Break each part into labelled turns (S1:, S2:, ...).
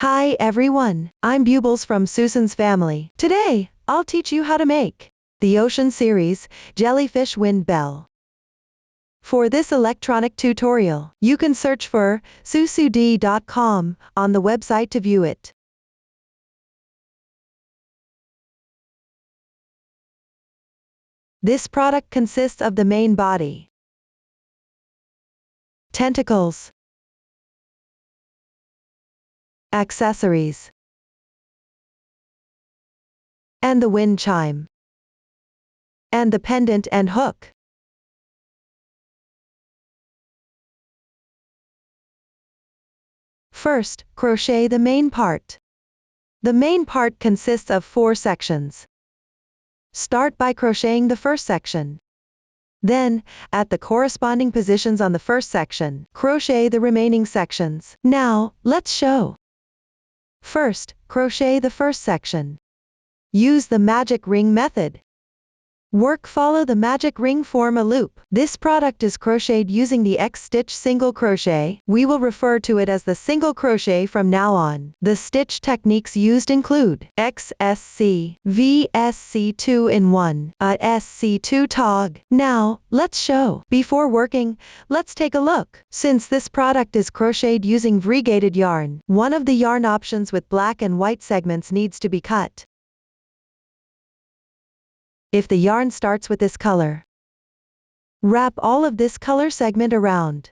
S1: Hi everyone, I'm Bubbles from Susan's family. Today, I'll teach you how to make the Ocean series, Jellyfish Windbell. For this electronic tutorial, you can search for susud.com on the website to view it. This product consists of the main body, tentacles, accessories, and the wind chime, and the pendant and hook. First, crochet the main part. The main part consists of 4 sections. Start by crocheting the first section. Then, at the corresponding positions on the first section, crochet the remaining sections. Now, let's show. First, crochet the first section. Use the magic ring method. Follow the magic ring, form a loop. This product is crocheted using the X-stitch single crochet. We will refer to it as the single crochet from now on. The stitch techniques used include XSC, VSC 2-in-1, SC2 tog. Now, let's show. Before working, let's take a look. Since this product is crocheted using variegated yarn, one of the yarn options with black and white segments needs to be cut. If the yarn starts with this color, wrap all of this color segment around.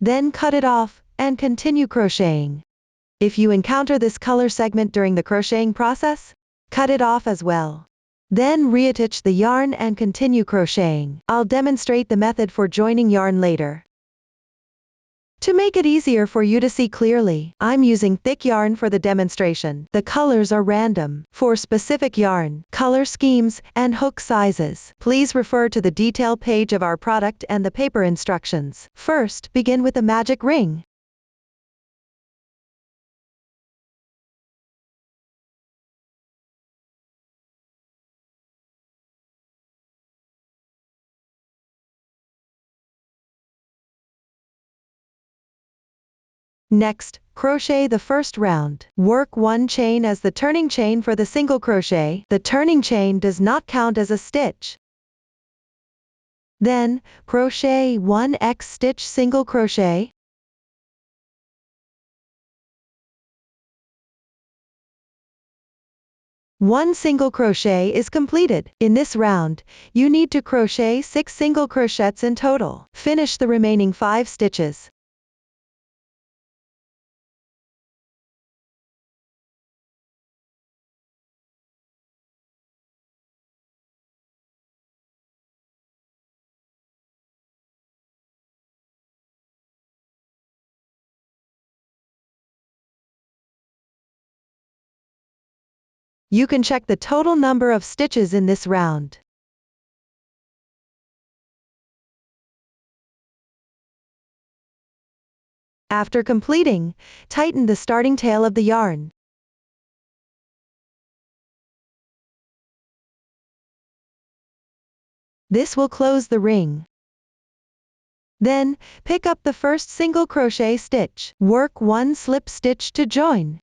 S1: Then cut it off, and continue crocheting. If you encounter this color segment during the crocheting process, cut it off as well. Then reattach the yarn and continue crocheting. I'll demonstrate the method for joining yarn later. To make it easier for you to see clearly, I'm using thick yarn for the demonstration. The colors are random. For specific yarn, color schemes, and hook sizes, please refer to the detail page of our product and the paper instructions. First, begin with a magic ring. Next, crochet the first round. Work 1 chain as the turning chain for the single crochet. The turning chain does not count as a stitch. Then, crochet 1 X-stitch single crochet. One single crochet is completed. In this round, you need to crochet 6 single crochets in total. Finish the remaining 5 stitches. You can check the total number of stitches in this round. After completing, tighten the starting tail of the yarn. This will close the ring. Then, pick up the first single crochet stitch. Work 1 slip stitch to join.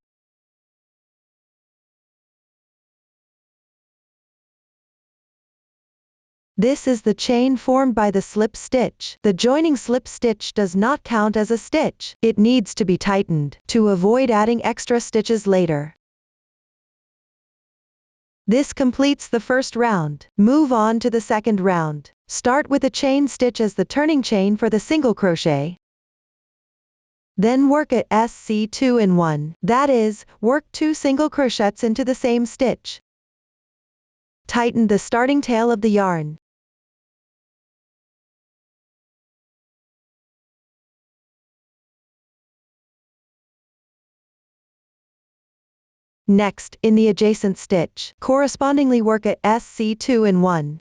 S1: This is the chain formed by the slip stitch. The joining slip stitch does not count as a stitch. It needs to be tightened to avoid adding extra stitches later. This completes the first round. Move on to the second round. Start with a chain stitch as the turning chain for the single crochet. Then work a SC 2-in-1. That is, work 2 single crochets into the same stitch. Tighten the starting tail of the yarn. Next, in the adjacent stitch, correspondingly work a SC 2-in-1.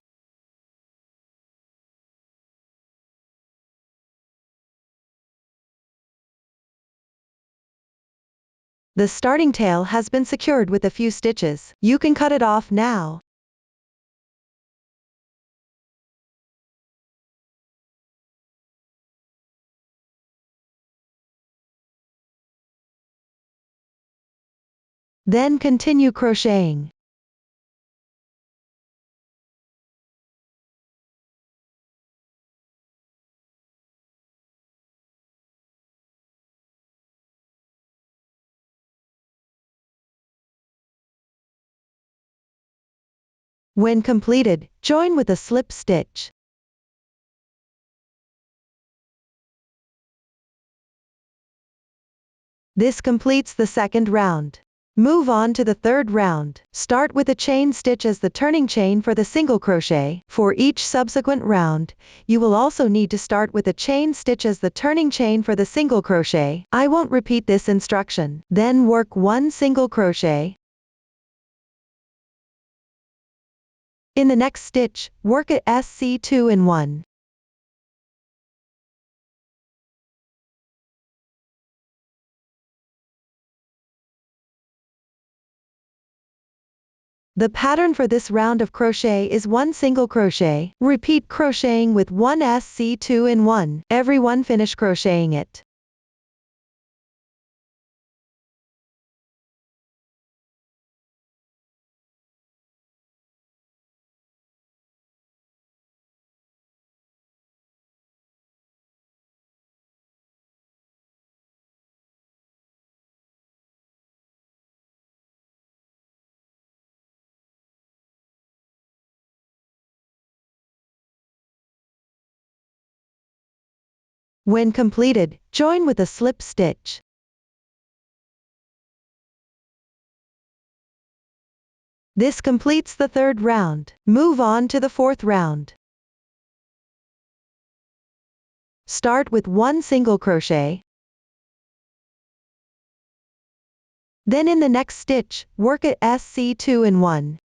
S1: The starting tail has been secured with a few stitches. You can cut it off now. Then continue crocheting. When completed, join with a slip stitch. This completes the second round. Move on to the third round. Start with a chain stitch as the turning chain for the single crochet. For each subsequent round, you will also need to start with a chain stitch as the turning chain for the single crochet. I won't repeat this instruction. Then work one single crochet. In the next stitch, work a SC2 in 1. The pattern for this round of crochet is one single crochet. Repeat crocheting with one SC2 in 1. Everyone finish crocheting it. When completed, join with a slip stitch. This completes the third round. Move on to the fourth round. Start with one single crochet. Then in the next stitch, work a SC2 in 1.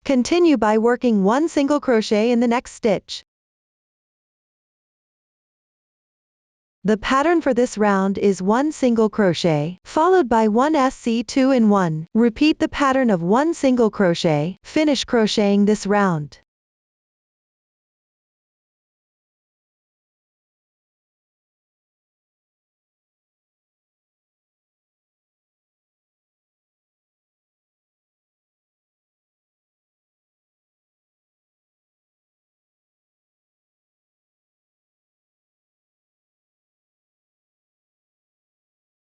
S1: Continue by working one single crochet in the next stitch. The pattern for this round is one single crochet, followed by one SC2 in 1. Repeat the pattern of one single crochet. Finish crocheting this round.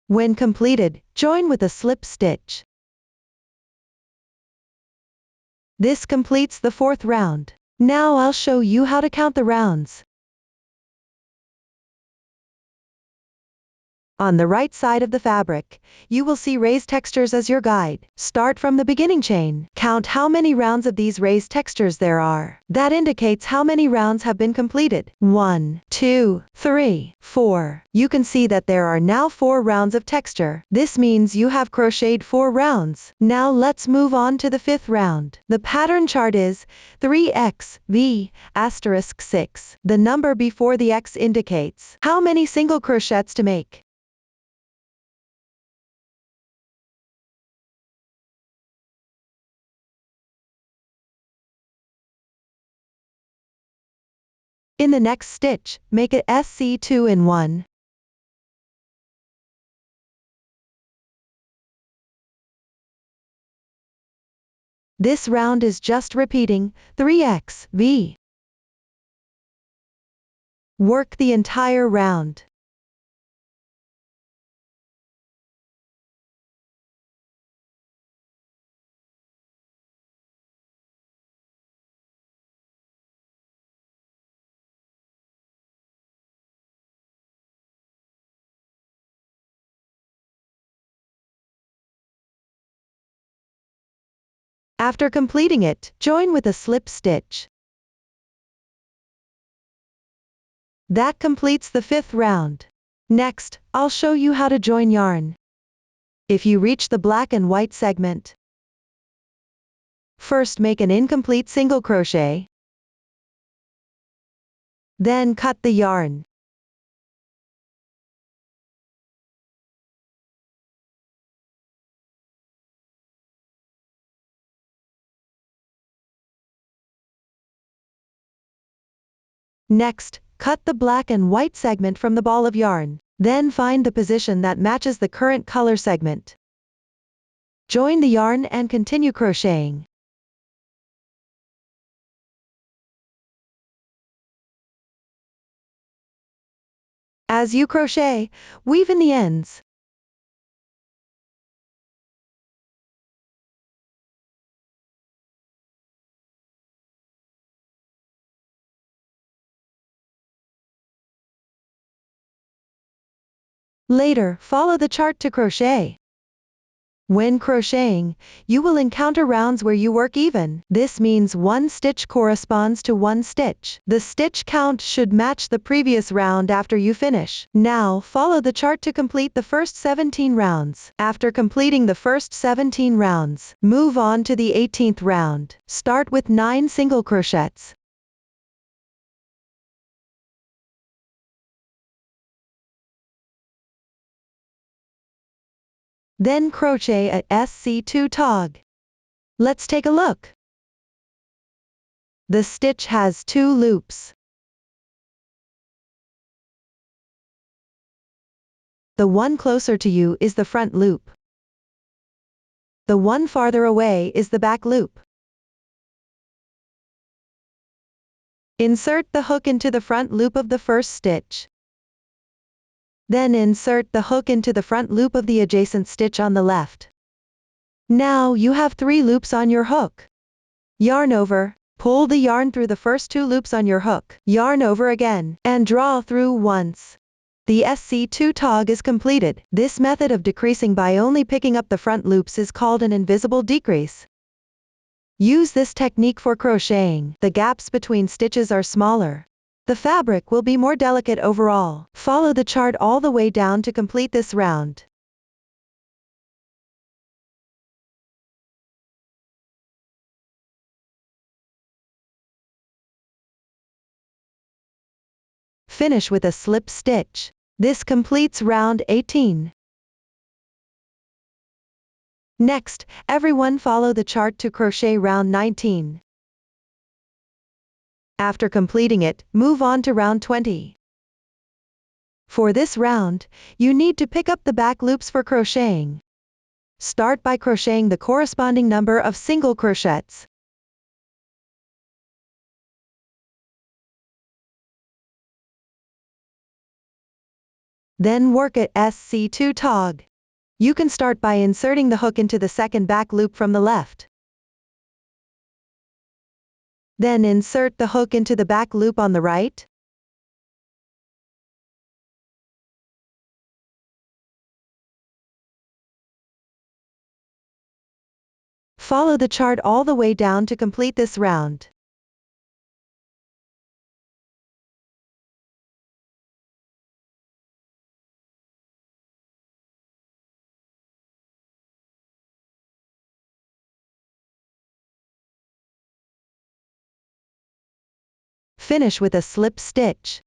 S1: When completed, join with a slip stitch. This completes the fourth round. Now I'll show you how to count the rounds. On the right side of the fabric, you will see raised textures as your guide. Start from the beginning chain. Count how many rounds of these raised textures there are. That indicates how many rounds have been completed. 1, 2, 3, 4. You can see that there are now 4 rounds of texture. This means you have crocheted 4 rounds. Now let's move on to the 5th round. The pattern chart is 3XV * 6. The number before the X indicates how many single crochets to make. In the next stitch, make a SC2 in 1. This round is just repeating 3XV. Work the entire round. After completing it, join with a slip stitch. That completes the 5th round. Next, I'll show you how to join yarn. If you reach the black and white segment, first make an incomplete single crochet. Then cut the yarn. Next, cut the black and white segment from the ball of yarn. Then find the position that matches the current color segment. Join the yarn and continue crocheting. As you crochet, weave in the ends. Later, follow the chart to crochet. When crocheting, you will encounter rounds where you work even. This means one stitch corresponds to one stitch. The stitch count should match the previous round after you finish. Now, follow the chart to complete the first 17 rounds. After completing the first 17 rounds, move on to the 18th round. Start with 9 single crochets. Then crochet at SC2 tog. Let's take a look. The stitch has 2 loops. The one closer to you is the front loop. The one farther away is the back loop. Insert the hook into the front loop of the first stitch. Then insert the hook into the front loop of the adjacent stitch on the left. Now you have 3 loops on your hook. Yarn over, pull the yarn through the first 2 loops on your hook, yarn over again, and draw through once. The SC2 tog is completed. This method of decreasing by only picking up the front loops is called an invisible decrease. Use this technique for crocheting. The gaps between stitches are smaller. The fabric will be more delicate overall. Follow the chart all the way down to complete this round. Finish with a slip stitch. This completes round 18. Next, everyone follow the chart to crochet round 19. After completing it, move on to round 20. For this round, you need to pick up the back loops for crocheting. Start by crocheting the corresponding number of single crochets. Then work at SC2 tog. You can start by inserting the hook into the second back loop from the left. Then insert the hook into the back loop on the right. Follow the chart all the way down to complete this round. Finish with a slip stitch.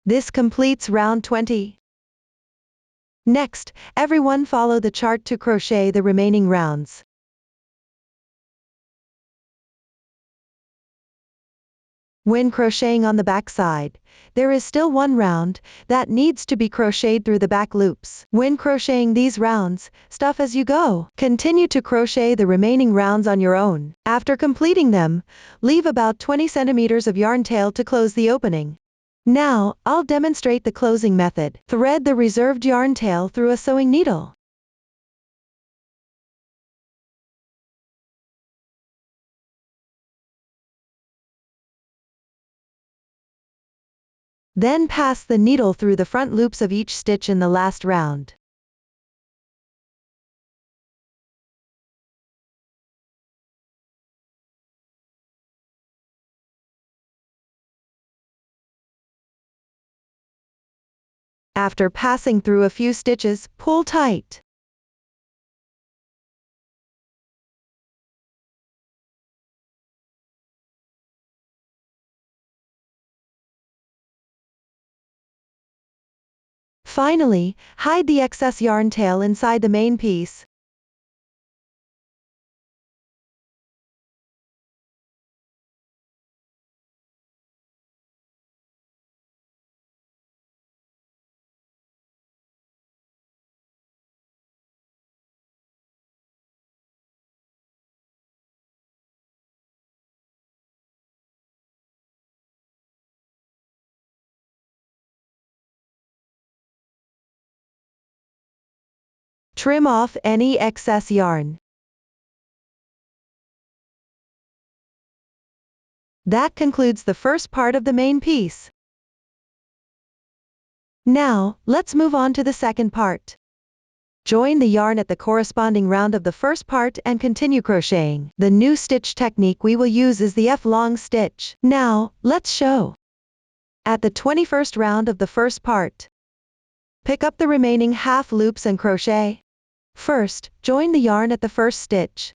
S1: This completes round 20. Next, everyone follow the chart to crochet the remaining rounds. When crocheting on the back side, there is still one round that needs to be crocheted through the back loops. When crocheting these rounds, stuff as you go. Continue to crochet the remaining rounds on your own. After completing them, leave about 20 centimeters of yarn tail to close the opening. Now, I'll demonstrate the closing method. Thread the reserved yarn tail through a sewing needle. Then pass the needle through the front loops of each stitch in the last round. After passing through a few stitches, pull tight. Finally, hide the excess yarn tail inside the main piece. Trim off any excess yarn. That concludes the first part of the main piece. Now, let's move on to the second part. Join the yarn at the corresponding round of the first part and continue crocheting. The new stitch technique we will use is the F-long stitch. Now, let's show. At the 21st round of the first part, pick up the remaining half loops and crochet. First, join the yarn at the first stitch.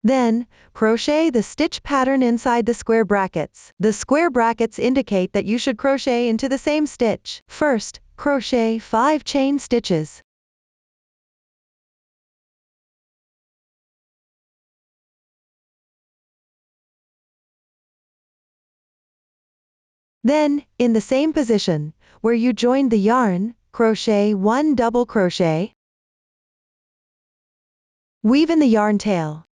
S1: Then, crochet the stitch pattern inside the square brackets. The square brackets indicate that you should crochet into the same stitch. First, crochet 5 chain stitches. Then, in the same position, where you joined the yarn, crochet 1 double crochet. Weave in the yarn tail.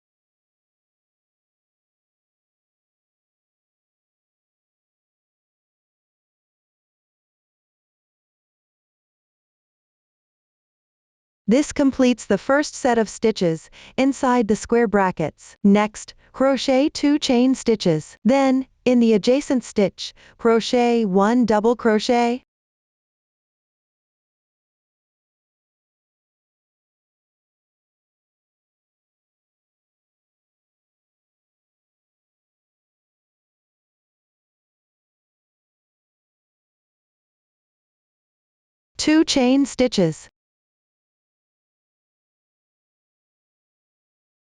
S1: This completes the first set of stitches inside the square brackets. Next, crochet 2 chain stitches. Then, in the adjacent stitch, crochet 1 double crochet. Two chain stitches.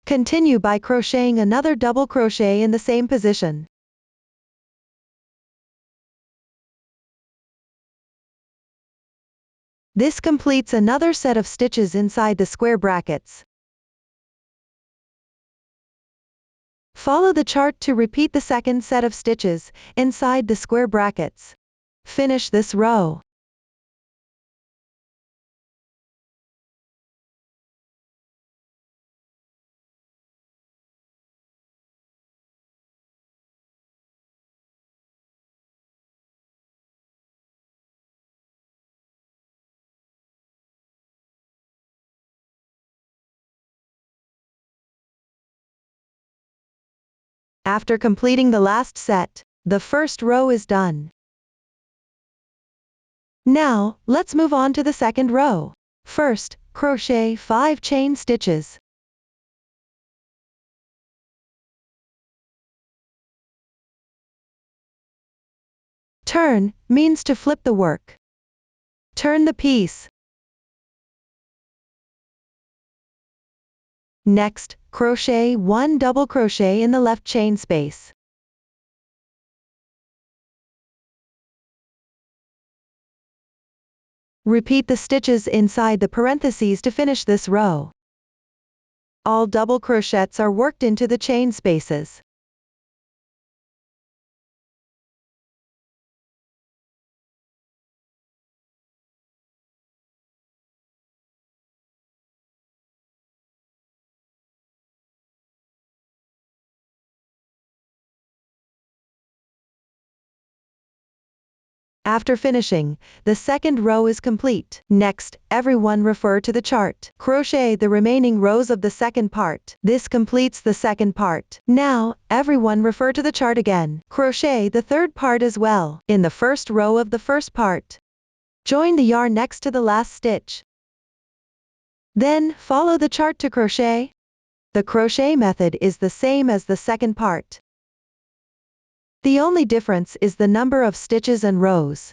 S1: Continue by crocheting another double crochet in the same position. This completes another set of stitches inside the square brackets. Follow the chart to repeat the second set of stitches inside the square brackets. Finish this row. After completing the last set, the first row is done. Now, let's move on to the second row. First, crochet 5 chain stitches. Turn means to flip the work. Turn the piece. Next, crochet 1 double crochet in the left chain space. Repeat the stitches inside the parentheses to finish this row. All double crochets are worked into the chain spaces. After finishing, the second row is complete. Next, everyone refer to the chart. Crochet the remaining rows of the second part. This completes the second part. Now, everyone refer to the chart again. Crochet the third part as well. In the first row of the first part, join the yarn next to the last stitch. Then, follow the chart to crochet. The crochet method is the same as the second part. The only difference is the number of stitches and rows.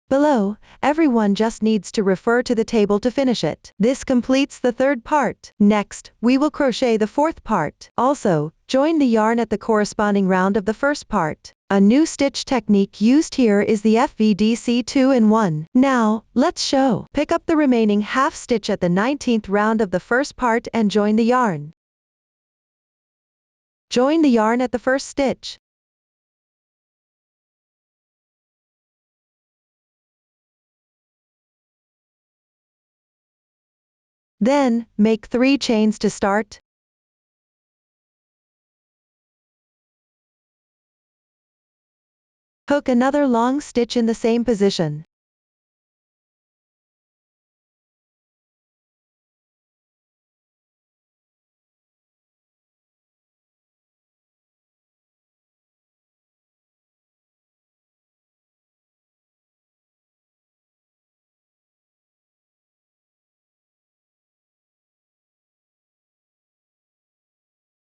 S1: Below, everyone just needs to refer to the table to finish it. This completes the third part. Next, we will crochet the fourth part. Also, join the yarn at the corresponding round of the first part. A new stitch technique used here is the FVDC 2-in-1. Now, let's show. Pick up the remaining half stitch at the 19th round of the first part and join the yarn. Join the yarn at the first stitch. Then, make 3 chains to start. Hook another long stitch in the same position.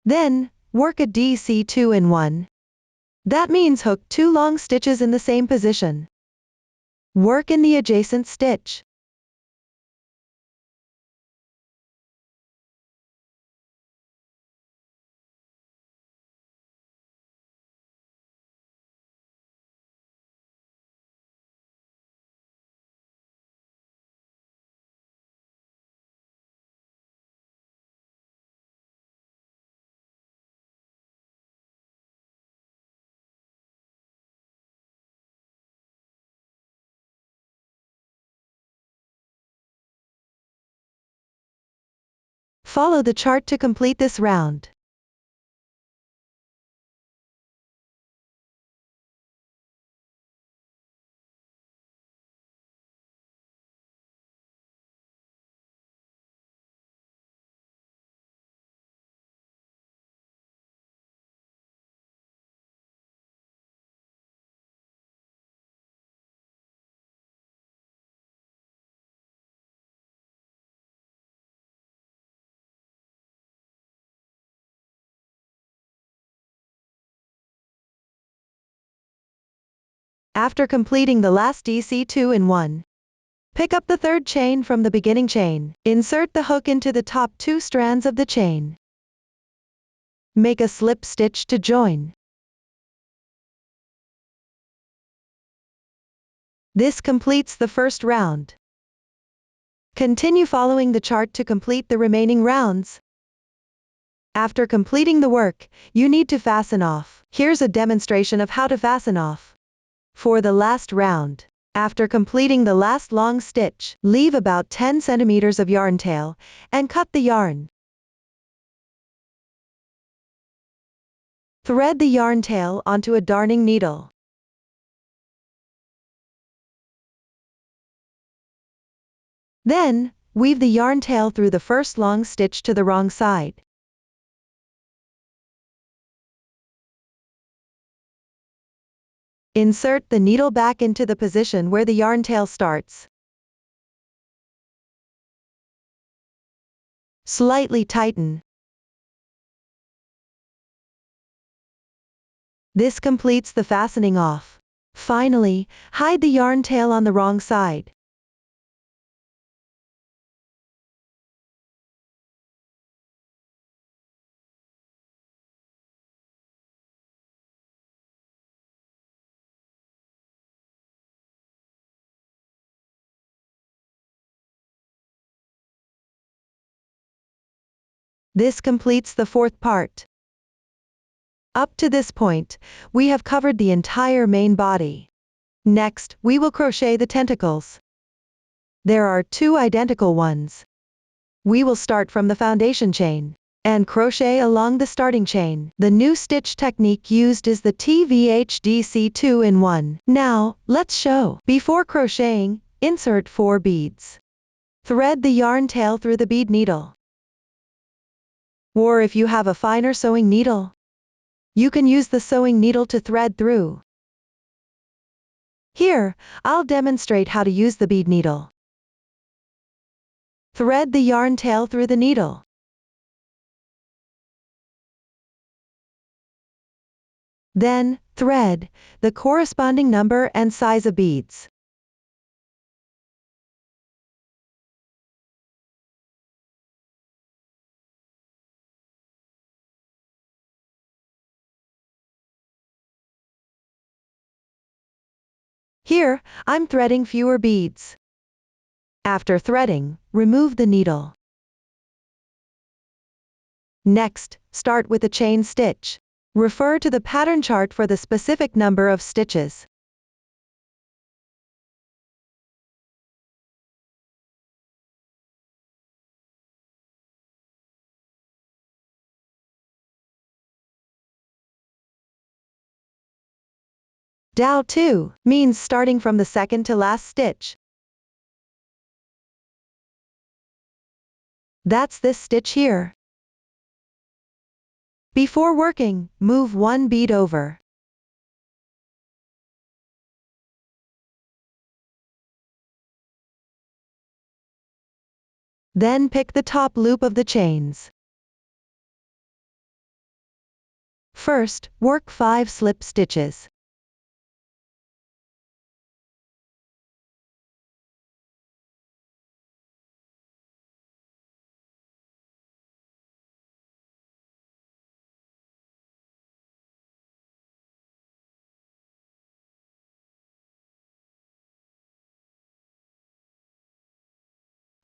S1: Then, work a DC 2-in-1. That means hook 2 long stitches in the same position. Work in the adjacent stitch. Follow the chart to complete this round. After completing the last DC 2-in-1, pick up the third chain from the beginning chain. Insert the hook into the top 2 strands of the chain. Make a slip stitch to join. This completes the first round. Continue following the chart to complete the remaining rounds. After completing the work, you need to fasten off. Here's a demonstration of how to fasten off. For the last round, after completing the last long stitch, leave about 10 centimeters of yarn tail, and cut the yarn. Thread the yarn tail onto a darning needle. Then, weave the yarn tail through the first long stitch to the wrong side. Insert the needle back into the position where the yarn tail starts. Slightly tighten. This completes the fastening off. Finally, hide the yarn tail on the wrong side. This completes the fourth part. Up to this point, we have covered the entire main body. Next, we will crochet the tentacles. There are 2 identical ones. We will start from the foundation chain and crochet along the starting chain. The new stitch technique used is the TVHDC 2-in-1. Now, let's show. Before crocheting, insert 4 beads. Thread the yarn tail through the bead needle. Or if you have a finer sewing needle, you can use the sewing needle to thread through. Here, I'll demonstrate how to use the bead needle. Thread the yarn tail through the needle. Then, thread the corresponding number and size of beads. Here, I'm threading fewer beads. After threading, remove the needle. Next, start with a chain stitch. Refer to the pattern chart for the specific number of stitches. Dow 2 means starting from the second to last stitch. That's this stitch here. Before working, move one bead over. Then pick the top loop of the chains. First, work 5 slip stitches.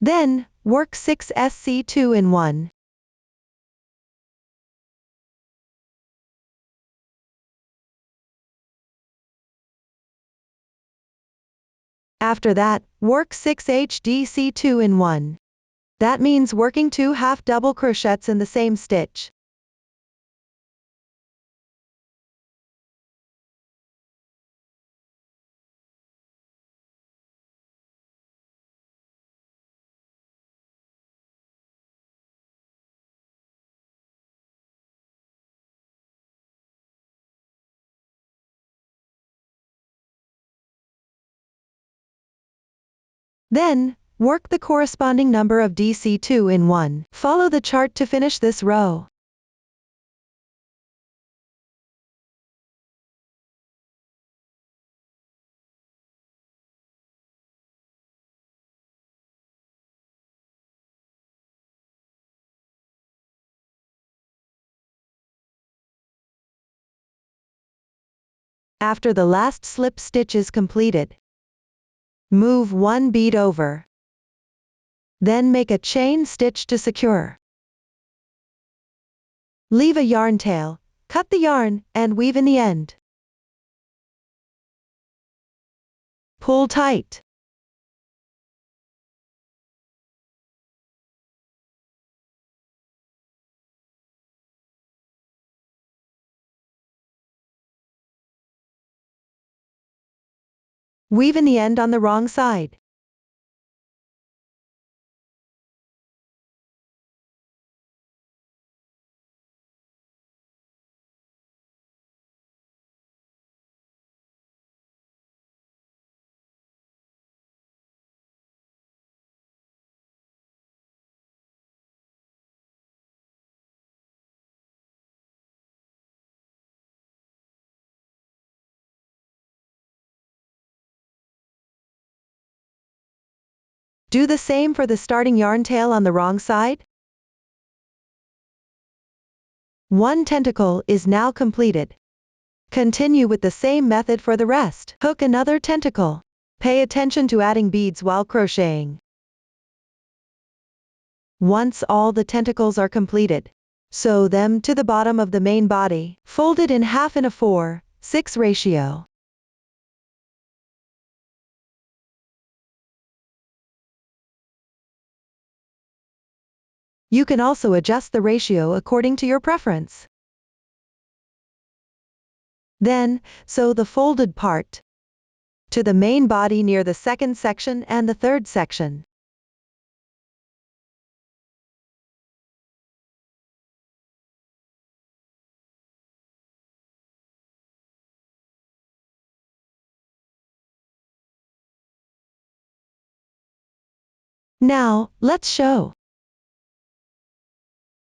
S1: Then, work 6 SC2 in 1. After that, work 6 HDC2 in 1. That means working 2 half double crochets in the same stitch. Then, work the corresponding number of DC2 in 1. Follow the chart to finish this row. After the last slip stitch is completed, move one bead over. Then make a chain stitch to secure. Leave a yarn tail, cut the yarn, and weave in the end. Pull tight. Weave in the end on the wrong side. Do the same for the starting yarn tail on the wrong side. One tentacle is now completed. Continue with the same method for the rest. Hook another tentacle. Pay attention to adding beads while crocheting. Once all the tentacles are completed, sew them to the bottom of the main body, folded in half in a 4:6 ratio. You can also adjust the ratio according to your preference. Then, sew the folded part to the main body near the second section and the third section. Now, let's show.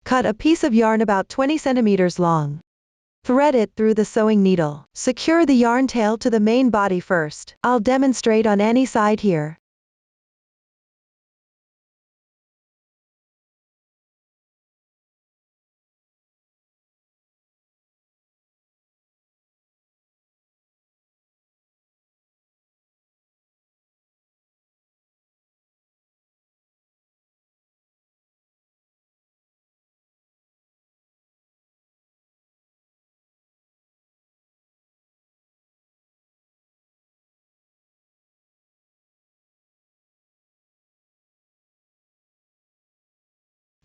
S1: Cut a piece of yarn about 20 centimeters long. Thread it through the sewing needle. Secure the yarn tail to the main body first. I'll demonstrate on any side here.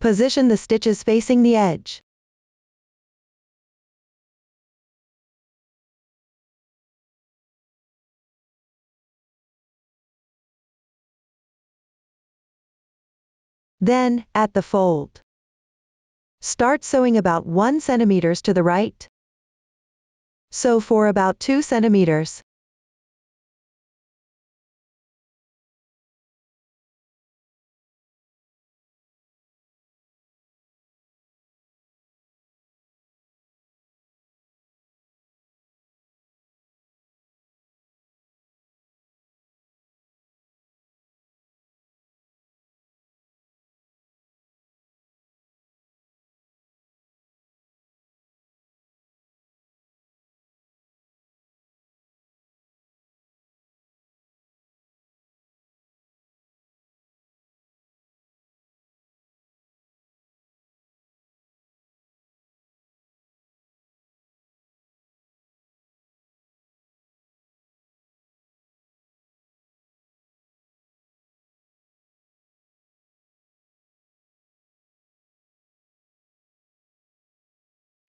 S1: Position the stitches facing the edge. Then, at the fold, start sewing about 1 cm to the right. Sew for about 2 cm.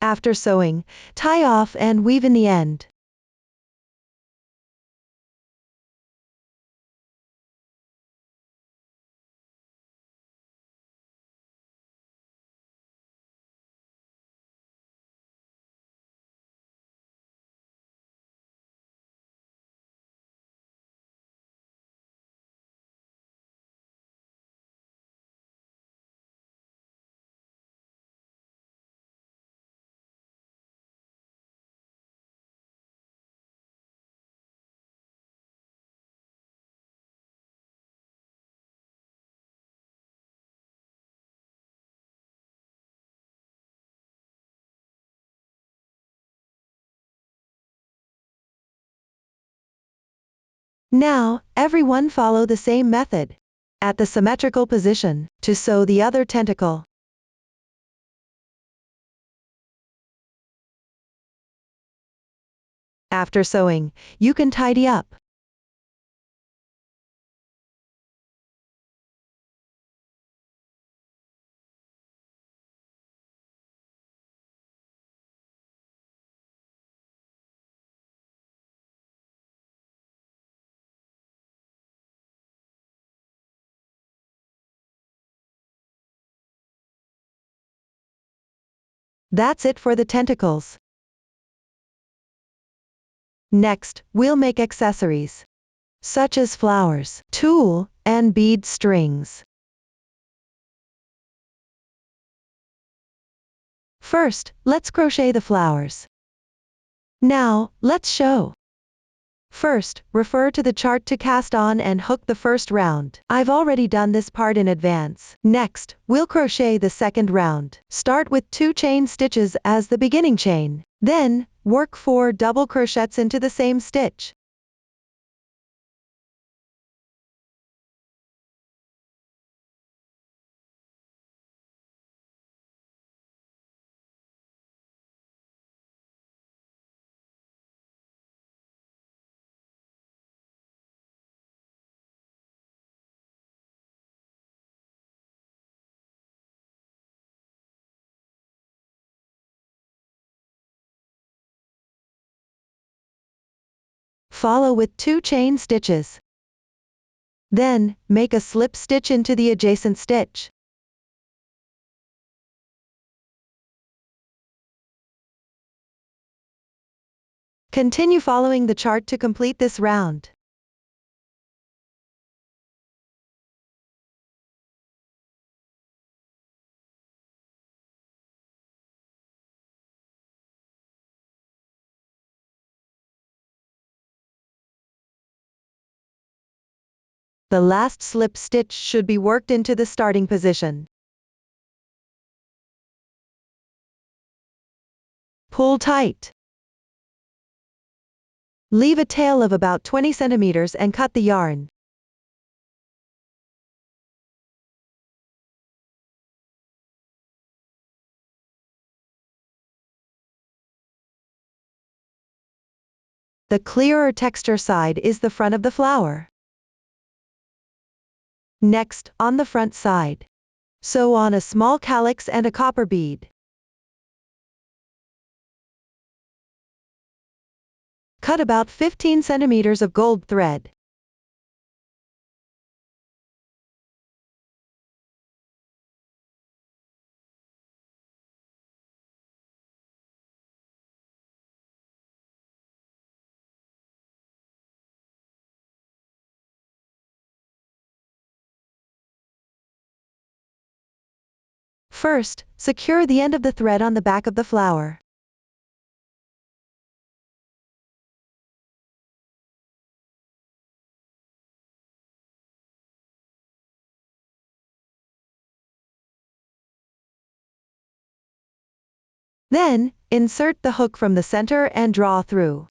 S1: After sewing, tie off and weave in the end. Now, everyone follow the same method. At the symmetrical position, to sew the other tentacle. After sewing, you can tidy up. That's it for the tentacles. Next, we'll make accessories, such as flowers, tulle, and bead strings. First, let's crochet the flowers. Now, let's show. First, refer to the chart to cast on and hook the first round. I've already done this part in advance. Next, we'll crochet the second round. Start with 2 chain stitches as the beginning chain. Then, work 4 double crochets into the same stitch. Follow with 2 chain stitches. Then, make a slip stitch into the adjacent stitch. Continue following the chart to complete this round. The last slip stitch should be worked into the starting position. Pull tight. Leave a tail of about 20 centimeters and cut the yarn. The clearer texture side is the front of the flower. Next, on the front side, Sew on a small calyx and a copper bead. Cut about 15 centimeters of gold thread. First, secure the end of the thread on the back of the flower. Then, insert the hook from the center and draw through.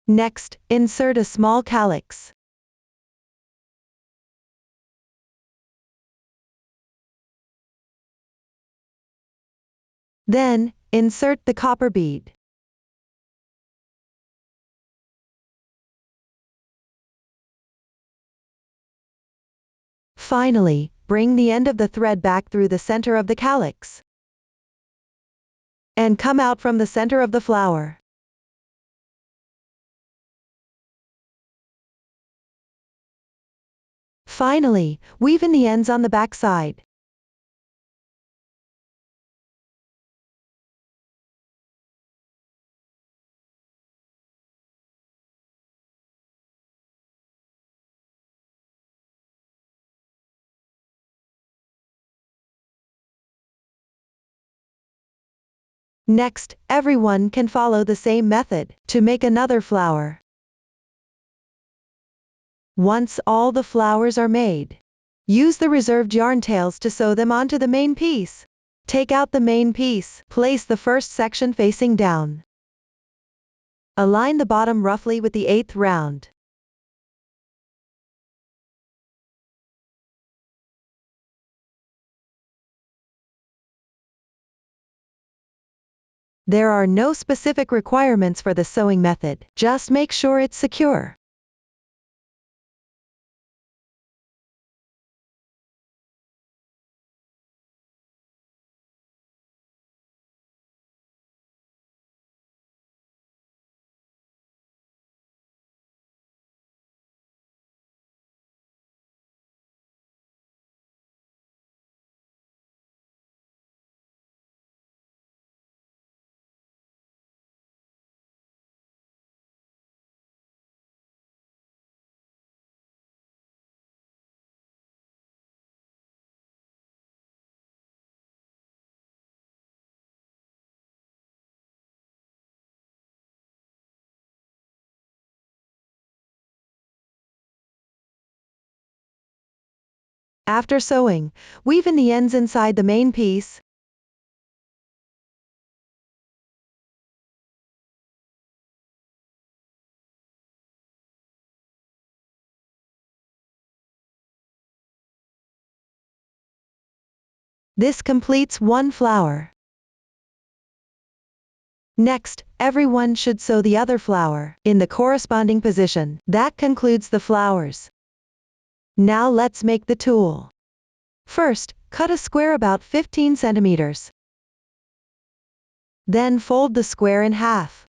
S1: Next, insert a small calyx. Then, insert the copper bead. Finally, bring the end of the thread back through the center of the calyx and come out from the center of the flower. Finally, weave in the ends on the back side. Next, everyone can follow the same method to make another flower. Once all the flowers are made, use the reserved yarn tails to sew them onto the main piece. Take out the main piece, place the first section facing down. Align the bottom roughly with the 8th round. There are no specific requirements for the sewing method, just make sure it's secure. After sewing, weave in the ends inside the main piece. This completes one flower. Next, everyone should sew the other flower in the corresponding position. That concludes the flowers. Now let's make the tulle. First, cut a square about 15 centimeters. Then fold the square in half.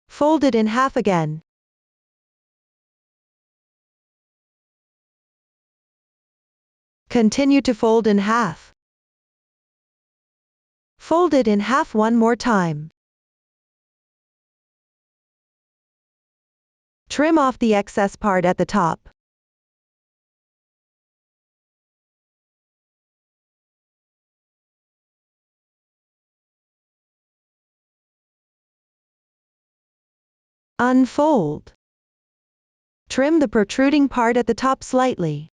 S1: Fold it in half again. Continue to fold in half. Fold it in half one more time. Trim off the excess part at the top. Unfold. Trim the protruding part at the top slightly.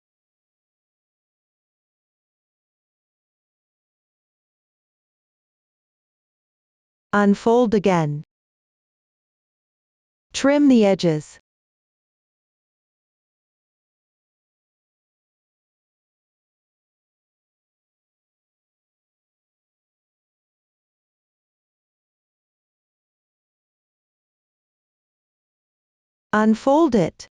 S1: Unfold again. Trim the edges. Unfold it.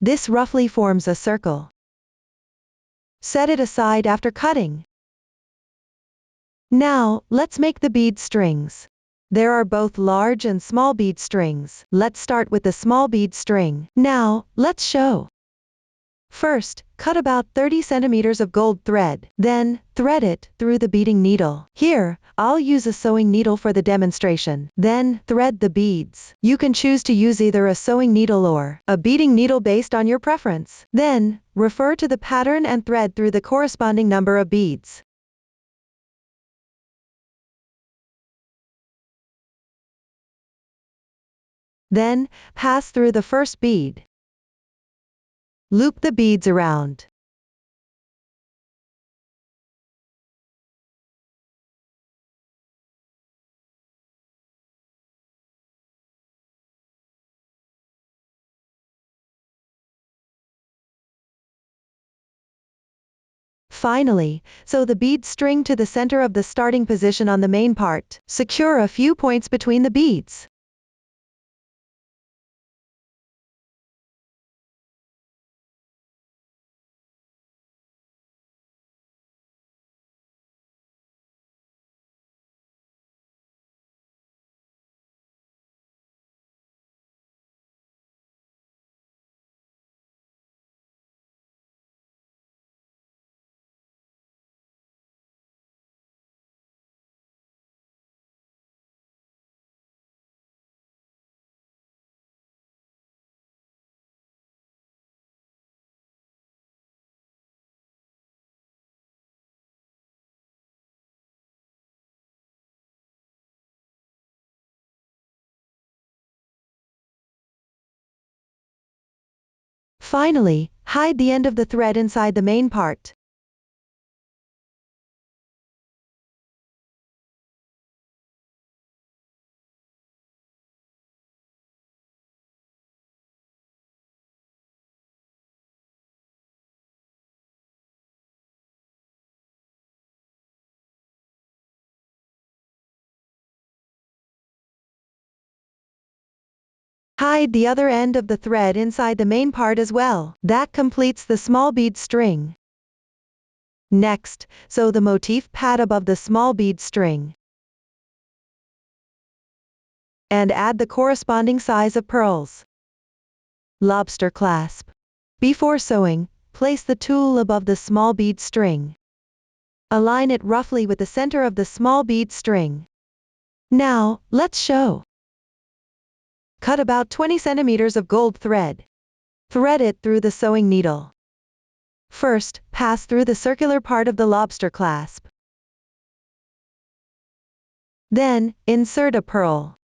S1: This roughly forms a circle. Set it aside after cutting. Now, let's make the bead strings. There are both large and small bead strings. Let's start with the small bead string. Now, let's show. First, cut about 30 centimeters of gold thread, then, thread it through the beading needle. Here, I'll use a sewing needle for the demonstration. Then, thread the beads. You can choose to use either a sewing needle or a beading needle based on your preference. Then, refer to the pattern and thread through the corresponding number of beads. Then, pass through the first bead. Loop the beads around. Finally, sew the bead string to the center of the starting position on the main part. Secure a few points between the beads. Finally, hide the end of the thread inside the main part. Hide the other end of the thread inside the main part as well. That completes the small bead string. Next, sew the motif pad above the small bead string. And add the corresponding size of pearls. Lobster clasp. Before sewing, place the tool above the small bead string. Align it roughly with the center of the small bead string. Now, let's show. Cut about 20 centimeters of gold thread. Thread it through the sewing needle. First, pass through the circular part of the lobster clasp. Then, insert a pearl.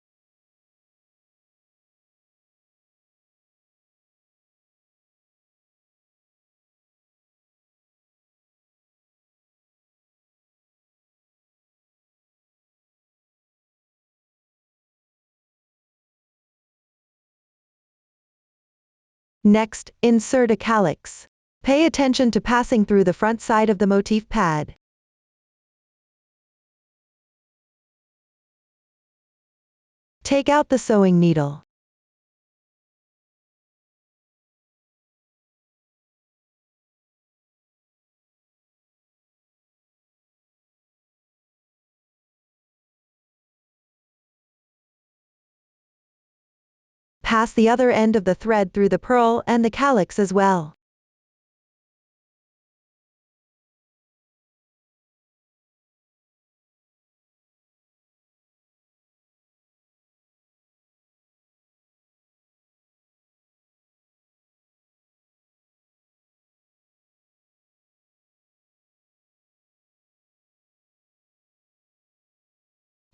S1: Next, insert a calyx. Pay attention to passing through the front side of the motif pad. Take out the sewing needle. Pass the other end of the thread through the pearl and the calyx as well.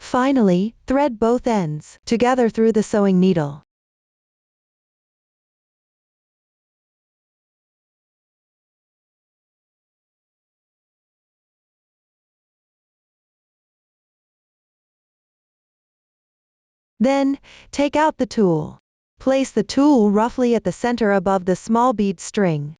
S1: Finally, thread both ends together through the sewing needle. Then, take out the tool. Place the tool roughly at the center above the small bead string.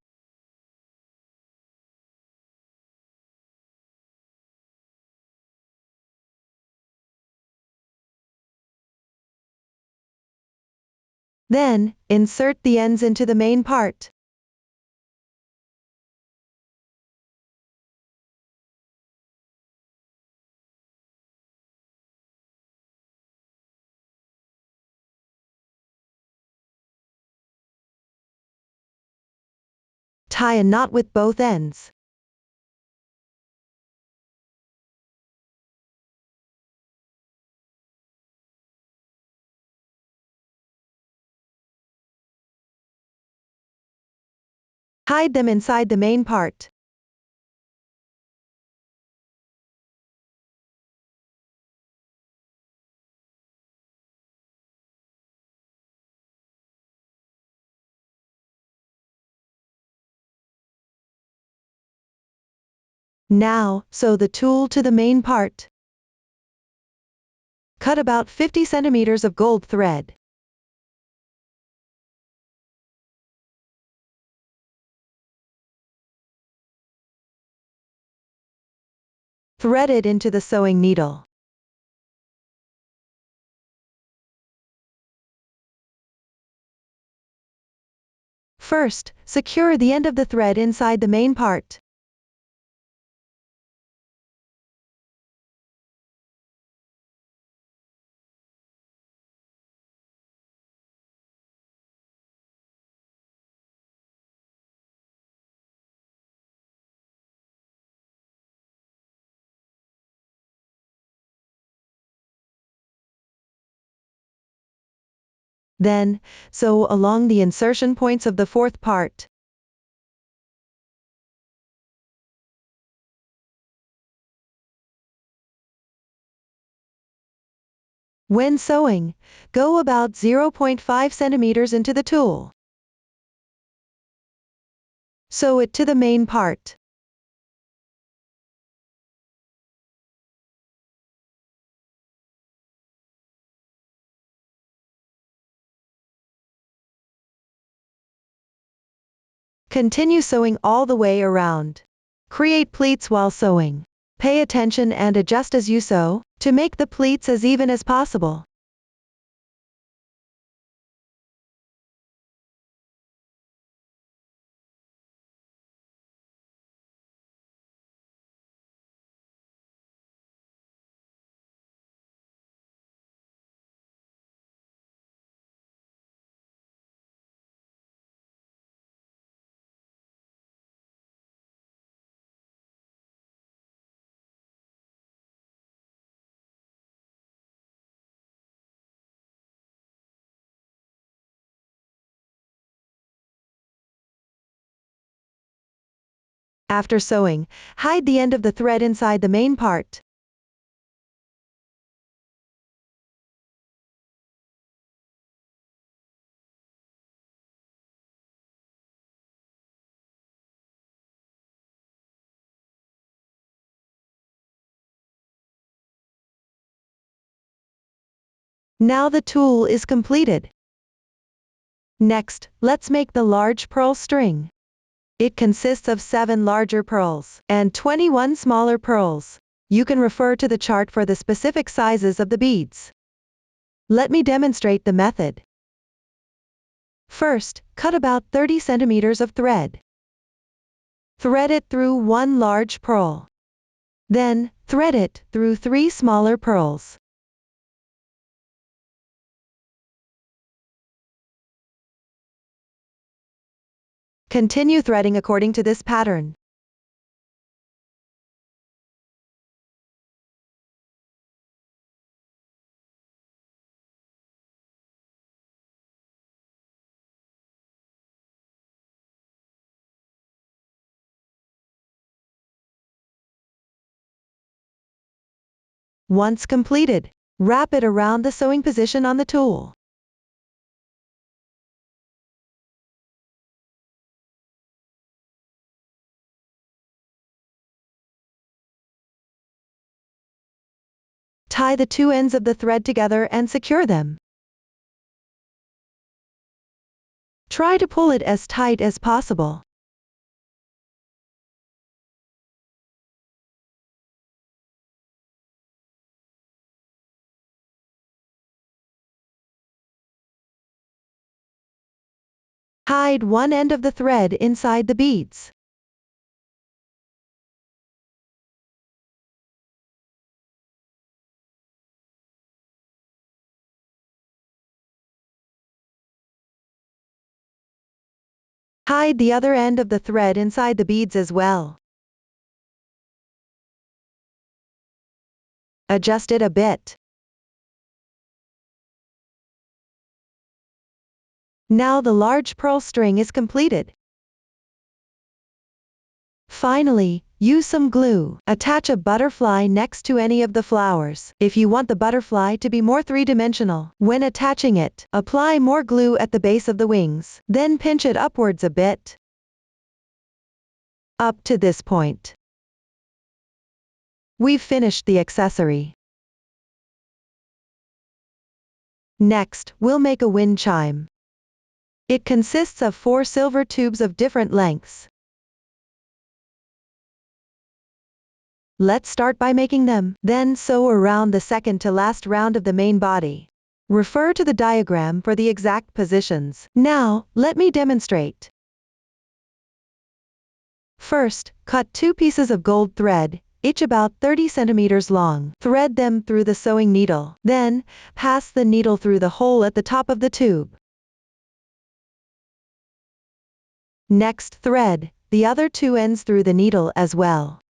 S1: Then, insert the ends into the main part. Tie a knot with both ends. Hide them inside the main part. Now, sew the tool to the main part. Cut about 50 centimeters of gold thread. Thread it into the sewing needle. First, secure the end of the thread inside the main part. Then, sew along the insertion points of the fourth part. When sewing, go about 0.5 centimeters into the tool. Sew it to the main part. Continue sewing all the way around. Create pleats while sewing. Pay attention and adjust as you sew, to make the pleats as even as possible. After sewing, hide the end of the thread inside the main part. Now the tool is completed. Next, let's make the large pearl string. It consists of 7 larger pearls and 21 smaller pearls. You can refer to the chart for the specific sizes of the beads. Let me demonstrate the method. First, cut about 30 centimeters of thread. Thread it through 1 large pearl. Then, thread it through 3 smaller pearls. Continue threading according to this pattern. Once completed, wrap it around the sewing position on the tool. Tie the two ends of the thread together and secure them. Try to pull it as tight as possible. Hide one end of the thread inside the beads. Hide the other end of the thread inside the beads as well. Adjust it a bit. Now the large pearl string is completed. Finally, use some glue. Attach a butterfly next to any of the flowers. If you want the butterfly to be more three-dimensional, when attaching it, apply more glue at the base of the wings, then pinch it upwards a bit. Up to this point, we've finished the accessory. Next, we'll make a wind chime. It consists of 4 silver tubes of different lengths. Let's start by making them, then sew around the second to last round of the main body. Refer to the diagram for the exact positions. Now, let me demonstrate. First, cut 2 pieces of gold thread, each about 30 centimeters long. Thread them through the sewing needle. Then, pass the needle through the hole at the top of the tube. Next, thread the other 2 ends through the needle as well.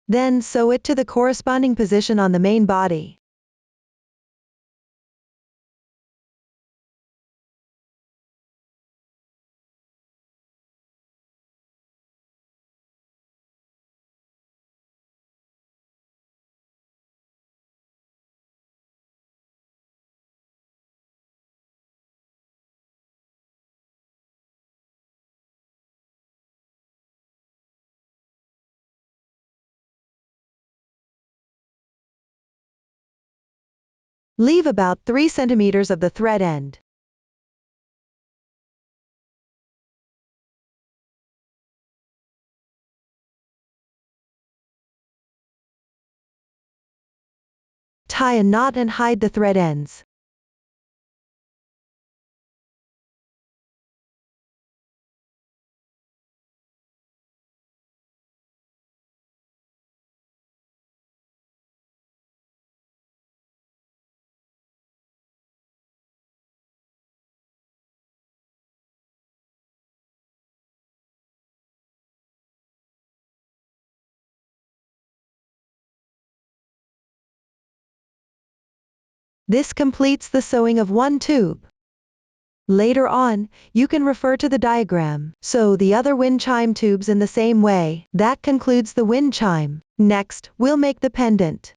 S1: Then sew it to the corresponding position on the main body. Leave about 3 centimeters of the thread end. Tie a knot and hide the thread ends. This completes the sewing of one tube. Later on, you can refer to the diagram. Sew the other wind chime tubes in the same way. That concludes the wind chime. Next, we'll make the pendant.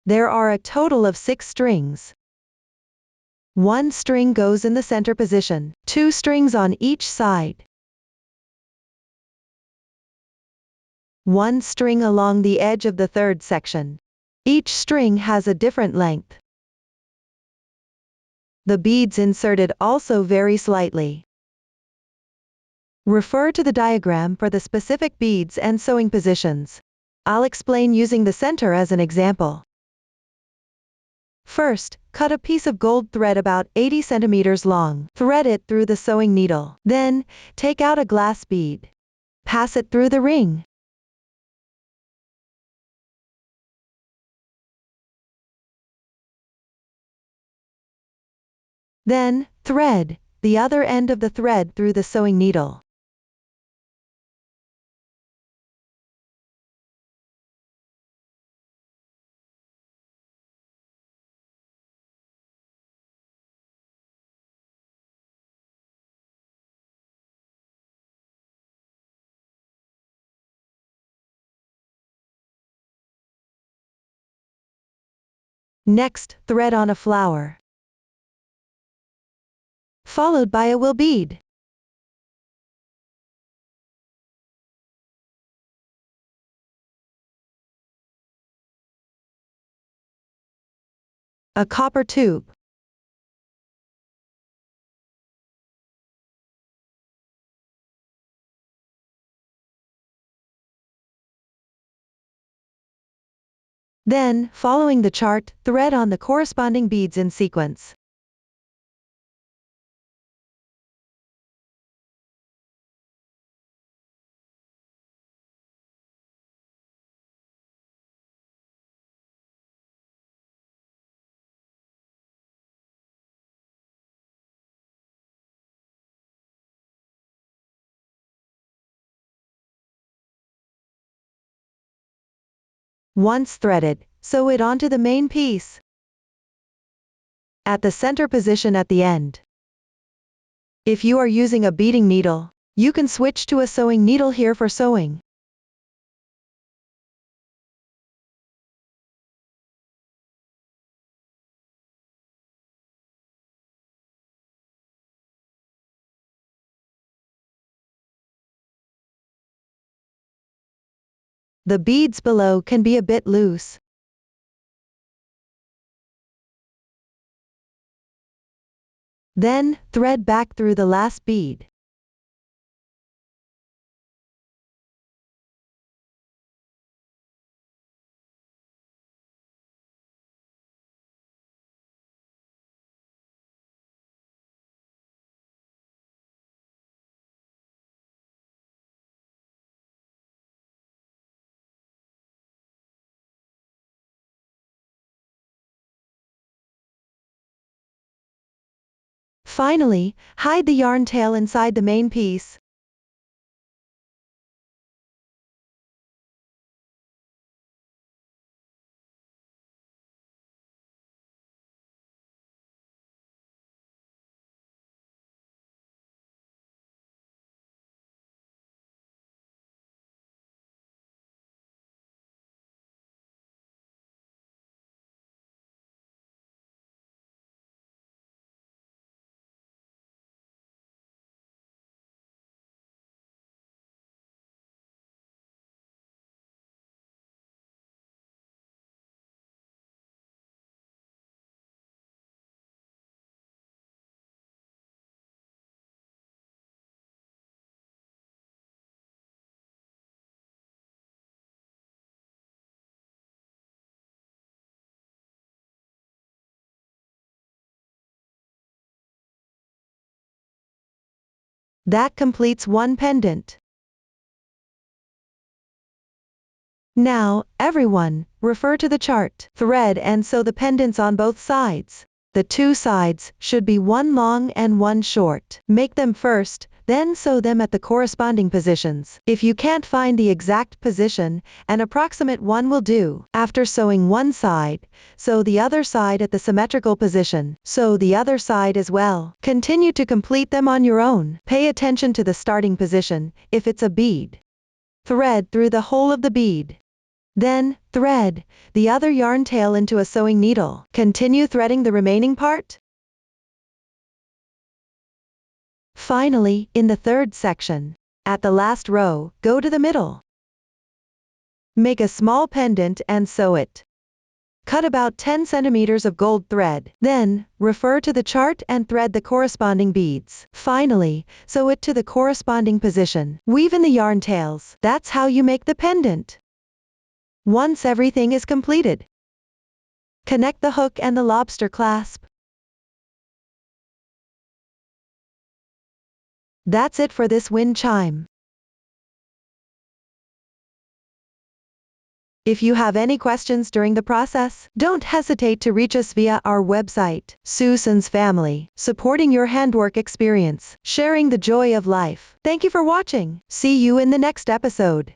S1: There are a total of 6 strings. 1 string goes in the center position, 2 strings on each side. 1 string along the edge of the third section. Each string has a different length. The beads inserted also vary slightly. Refer to the diagram for the specific beads and sewing positions. I'll explain using the center as an example. First, cut a piece of gold thread about 80 centimeters long. Thread it through the sewing needle. Then, take out a glass bead. Pass it through the ring. Then, thread the other end of the thread through the sewing needle. Next, thread on a flower, followed by a will bead. A copper tube. Then, following the chart, thread on the corresponding beads in sequence. Once threaded, sew it onto the main piece at the center position at the end. If you are using a beading needle, you can switch to a sewing needle here for sewing. The beads below can be a bit loose. Then, thread back through the last bead. Finally, hide the yarn tail inside the main piece. That completes one pendant. Now, everyone, refer to the chart. Thread and sew the pendants on both sides. The two sides should be one long and one short. Make them first, then sew them at the corresponding positions. If you can't find the exact position, an approximate one will do. After sewing one side, sew the other side at the symmetrical position. Sew the other side as well. Continue to complete them on your own. Pay attention to the starting position, if it's a bead. Thread through the whole of the bead. Then, thread the other yarn tail into a sewing needle. Continue threading the remaining part. Finally, in the third section, at the last row, go to the middle. Make a small pendant and sew it. Cut about 10 centimeters of gold thread. Then, refer to the chart and thread the corresponding beads. Finally, sew it to the corresponding position. Weave in the yarn tails. That's how you make the pendant. Once everything is completed, connect the hook and the lobster clasp. That's it for this wind chime. If you have any questions during the process, don't hesitate to reach us via our website. Susan's Family, supporting your handwork experience, sharing the joy of life. Thank you for watching. See you in the next episode.